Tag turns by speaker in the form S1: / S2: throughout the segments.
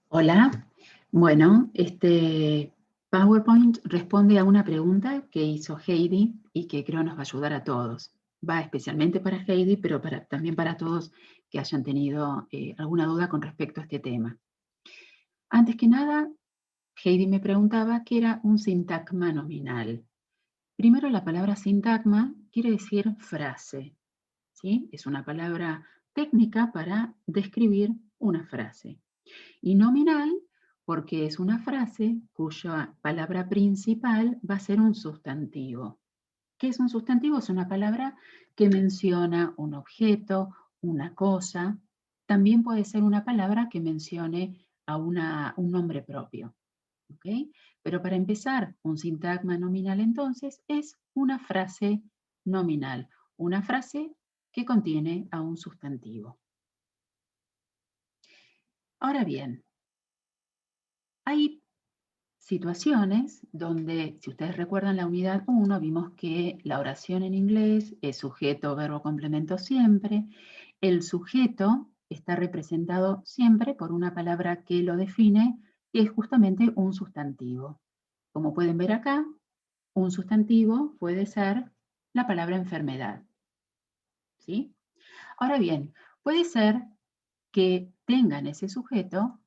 S1: Hola, bueno, este PowerPoint responde a una pregunta que hizo Heidi y que creo nos va a ayudar a todos. Va especialmente para Heidi, pero también para todos que hayan tenido alguna duda con respecto a este tema. Antes que nada, Heidi me preguntaba qué era un sintagma nominal. Primero, la palabra sintagma quiere decir frase, ¿sí? Es una palabra técnica para describir una frase. Y nominal porque es una frase cuya palabra principal va a ser un sustantivo. ¿Qué es un sustantivo? Es una palabra que menciona un objeto, una cosa. También puede ser una palabra que mencione a un nombre propio. ¿Ok? Pero para empezar, un sintagma nominal entonces es una frase nominal, una frase que contiene a un sustantivo. Ahora bien, hay situaciones donde, si ustedes recuerdan la unidad 1, vimos que la oración en inglés es sujeto, verbo, complemento siempre. El sujeto está representado siempre por una palabra que lo define, que es justamente un sustantivo. Como pueden ver acá, un sustantivo puede ser la palabra enfermedad, ¿sí? Ahora bien, puede ser que tengan ese sujeto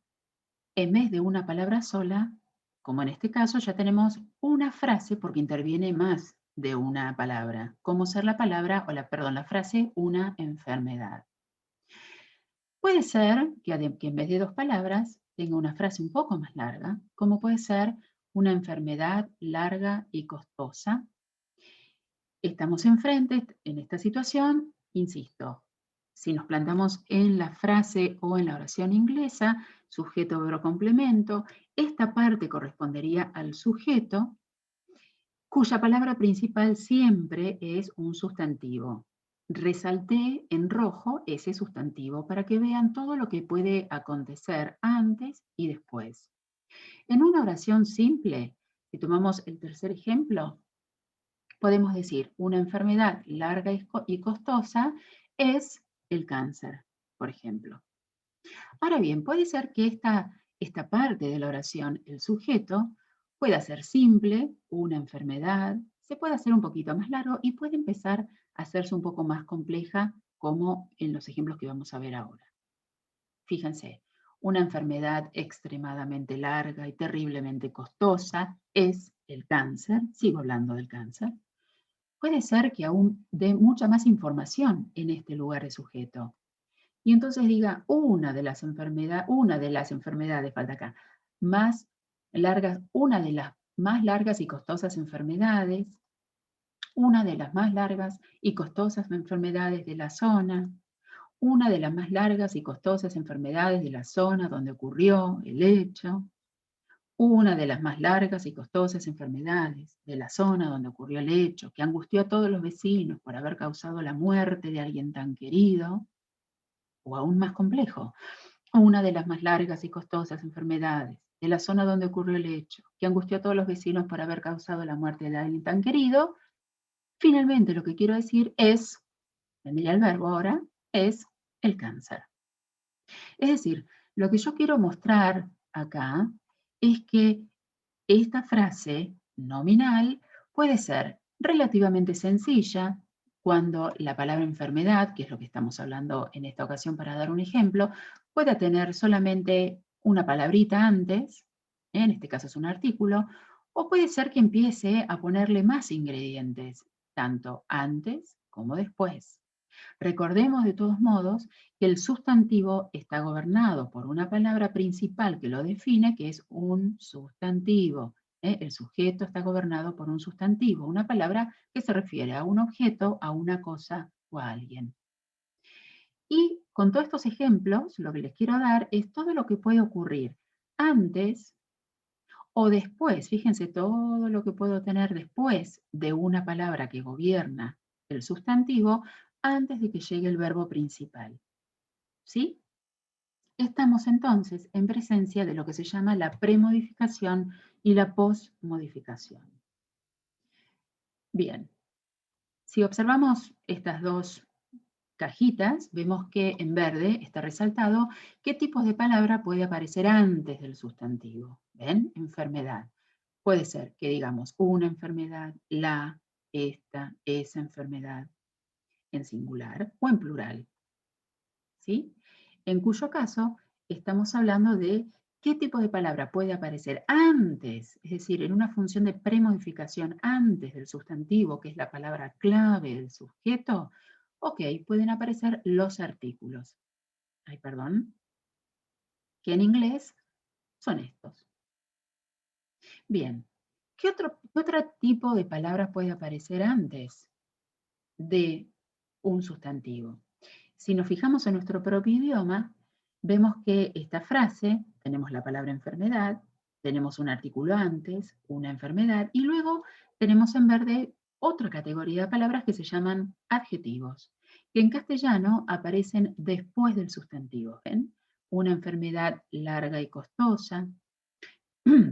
S1: en vez de una palabra sola, como en este caso ya tenemos una frase porque interviene más de una palabra, como ser la palabra o la frase una enfermedad. Puede ser que en vez de dos palabras tenga una frase un poco más larga, como puede ser una enfermedad larga y costosa. Estamos enfrente en esta situación, insisto, si nos plantamos en la frase o en la oración inglesa, sujeto, verbo, complemento, esta parte correspondería al sujeto, cuya palabra principal siempre es un sustantivo. Resalté en rojo ese sustantivo para que vean todo lo que puede acontecer antes y después. En una oración simple, si tomamos el tercer ejemplo, podemos decir una enfermedad larga y costosa es el cáncer, por ejemplo. Ahora bien, puede ser que esta parte de la oración, el sujeto, pueda ser simple, una enfermedad, se puede hacer un poquito más largo y puede empezar a hacerse un poco más compleja, como en los ejemplos que vamos a ver ahora. Fíjense, una enfermedad extremadamente larga y terriblemente costosa es el cáncer. Sigo hablando del cáncer. Puede ser que aún dé mucha más información en este lugar de sujeto. Y entonces diga una de las enfermedades, falta acá, más largas, una de las más largas y costosas enfermedades, una de las más largas y costosas enfermedades de la zona, una de las más largas y costosas enfermedades de la zona donde ocurrió el hecho, una de las más largas y costosas enfermedades de la zona donde ocurrió el hecho, que angustió a todos los vecinos por haber causado la muerte de alguien tan querido, o aún más complejo, una de las más largas y costosas enfermedades de la zona donde ocurrió el hecho, que angustió a todos los vecinos por haber causado la muerte de alguien tan querido. Finalmente, lo que quiero decir es, vendría el verbo ahora, es el cáncer. Es decir, lo que yo quiero mostrar acá es que esta frase nominal puede ser relativamente sencilla cuando la palabra enfermedad, que es lo que estamos hablando en esta ocasión para dar un ejemplo, pueda tener solamente una palabrita antes, en este caso es un artículo, o puede ser que empiece a ponerle más ingredientes, tanto antes como después. Recordemos de todos modos que el sustantivo está gobernado por una palabra principal que lo define, que es un sustantivo. El sujeto está gobernado por un sustantivo, una palabra que se refiere a un objeto, a una cosa o a alguien. Y con todos estos ejemplos, lo que les quiero dar es todo lo que puede ocurrir antes o después. Fíjense todo lo que puedo tener después de una palabra que gobierna el sustantivo antes de que llegue el verbo principal. ¿Sí? Estamos entonces en presencia de lo que se llama la premodificación y la posmodificación. Bien, si observamos estas dos cajitas, vemos que en verde está resaltado qué tipos de palabra puede aparecer antes del sustantivo. ¿Ven? Enfermedad. Puede ser que digamos una enfermedad, la, esta, esa enfermedad, en singular o en plural. ¿Sí? En cuyo caso estamos hablando de qué tipo de palabra puede aparecer antes, es decir, en una función de premodificación antes del sustantivo, que es la palabra clave del sujeto. Ok, pueden aparecer los artículos. Ay, perdón. Que en inglés son estos. Bien, ¿qué otro tipo de palabra puede aparecer antes de un sustantivo? Si nos fijamos en nuestro propio idioma, vemos que esta frase, tenemos la palabra enfermedad, tenemos un artículo antes, una enfermedad, y luego tenemos en verde otra categoría de palabras que se llaman adjetivos, que en castellano aparecen después del sustantivo. ¿Ven? Una enfermedad larga y costosa.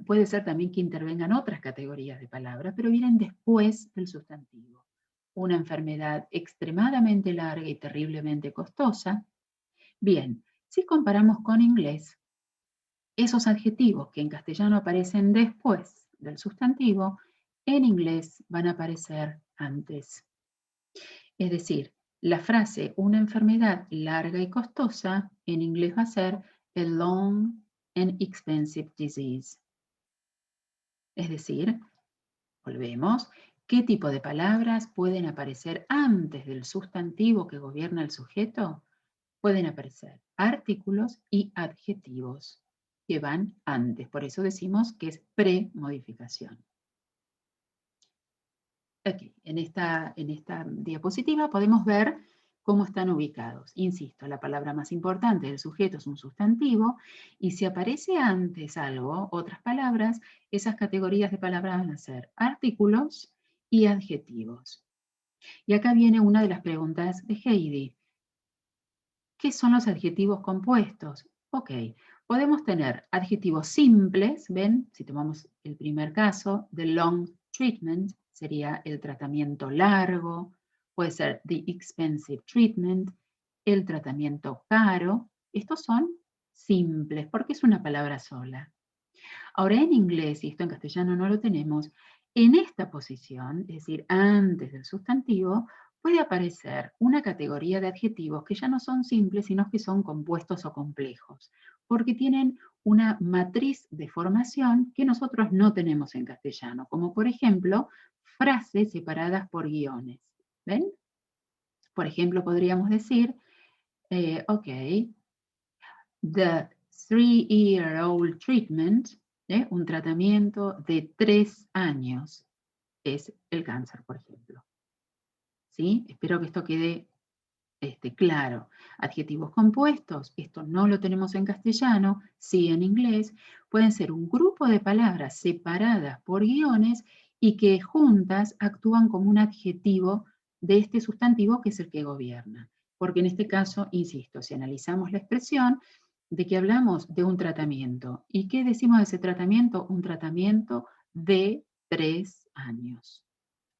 S1: Puede ser también que intervengan otras categorías de palabras, pero vienen después del sustantivo. Una enfermedad extremadamente larga y terriblemente costosa. Bien, si comparamos con inglés, esos adjetivos que en castellano aparecen después del sustantivo, en inglés van a aparecer antes. Es decir, la frase una enfermedad larga y costosa en inglés va a ser a long and expensive disease. Es decir, volvemos, ¿qué tipo de palabras pueden aparecer antes del sustantivo que gobierna el sujeto? Pueden aparecer artículos y adjetivos que van antes. Por eso decimos que es premodificación. Aquí, en esta diapositiva podemos ver cómo están ubicados. Insisto, la palabra más importante del sujeto es un sustantivo y si aparece antes algo, otras palabras, esas categorías de palabras van a ser artículos y adjetivos. Y acá viene una de las preguntas de Heidi. ¿Qué son los adjetivos compuestos? Ok, podemos tener adjetivos simples, ¿ven? Si tomamos el primer caso, the long treatment, sería el tratamiento largo, puede ser the expensive treatment, el tratamiento caro. Estos son simples, porque es una palabra sola. Ahora en inglés, y esto en castellano no lo tenemos, en esta posición, es decir, antes del sustantivo, puede aparecer una categoría de adjetivos que ya no son simples, sino que son compuestos o complejos, porque tienen una matriz de formación que nosotros no tenemos en castellano, como por ejemplo, frases separadas por guiones. ¿Ven? Por ejemplo, podríamos decir, ok, the 3-year-old treatment, un tratamiento de 3 años, es el cáncer, por ejemplo. ¿Sí? Espero que esto quede claro. Adjetivos compuestos, esto no lo tenemos en castellano, sí en inglés, pueden ser un grupo de palabras separadas por guiones y que juntas actúan como un adjetivo de este sustantivo que es el que gobierna. Porque en este caso, insisto, si analizamos la expresión, de que hablamos de un tratamiento. ¿Y qué decimos de ese tratamiento? Un tratamiento de 3 años.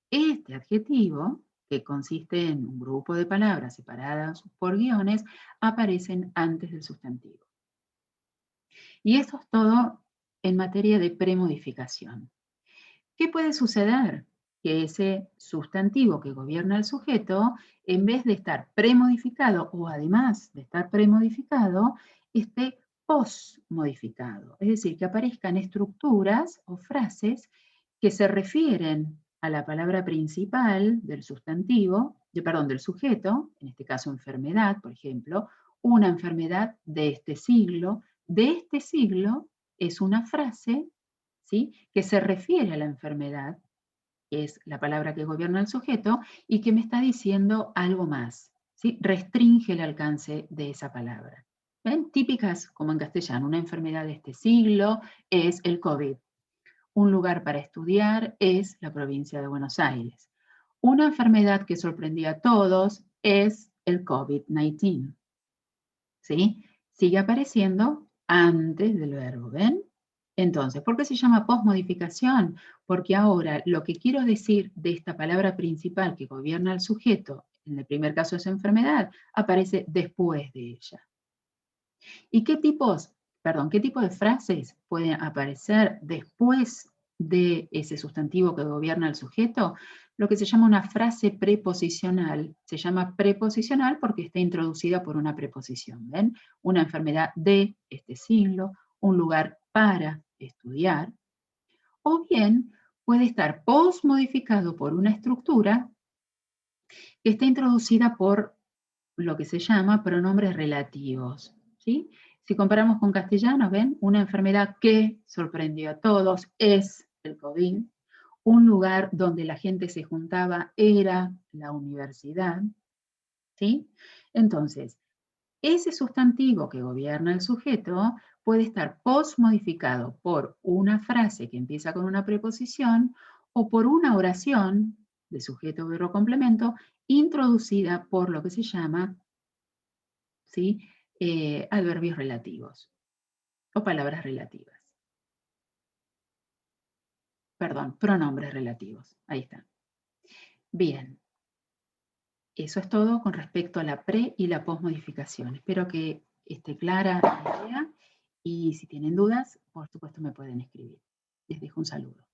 S1: Este adjetivo, que consiste en un grupo de palabras separadas por guiones, aparecen antes del sustantivo. Y esto es todo en materia de premodificación. ¿Qué puede suceder? Que ese sustantivo que gobierna el sujeto, en vez de estar premodificado o además de estar premodificado, esté posmodificado. Es decir, que aparezcan estructuras o frases que se refieren a la palabra principal del sustantivo, del sujeto, en este caso enfermedad, por ejemplo, una enfermedad de este siglo es una frase, ¿sí?, que se refiere a la enfermedad, que es la palabra que gobierna el sujeto, y que me está diciendo algo más, ¿sí? Restringe el alcance de esa palabra. ¿Ven? Típicas, como en castellano, una enfermedad de este siglo es el COVID. Un lugar para estudiar es la provincia de Buenos Aires. Una enfermedad que sorprendió a todos es el COVID-19. ¿Sí? Sigue apareciendo antes del verbo, ¿ven? Entonces, ¿por qué se llama posmodificación? Porque ahora lo que quiero decir de esta palabra principal que gobierna al sujeto, en el primer caso es enfermedad, aparece después de ella. ¿Y qué tipo de frases pueden aparecer después de ese sustantivo que gobierna el sujeto? Lo que se llama una frase preposicional. Se llama preposicional porque está introducida por una preposición. ¿Ven? Una enfermedad de este siglo, un lugar para estudiar, o bien puede estar posmodificado por una estructura que está introducida por lo que se llama pronombres relativos. ¿Sí? Si comparamos con castellano, ¿ven? Una enfermedad que sorprendió a todos es el COVID. Un lugar donde la gente se juntaba era la universidad. ¿Sí? Entonces, ese sustantivo que gobierna el sujeto puede estar posmodificado por una frase que empieza con una preposición o por una oración de sujeto, verbo, complemento introducida por lo que se llama, ¿sí? Adverbios relativos o palabras relativas. Perdón, pronombres relativos. Ahí está. Bien. Eso es todo con respecto a la pre y la posmodificación. Espero que esté clara la idea y si tienen dudas, por supuesto me pueden escribir. Les dejo un saludo.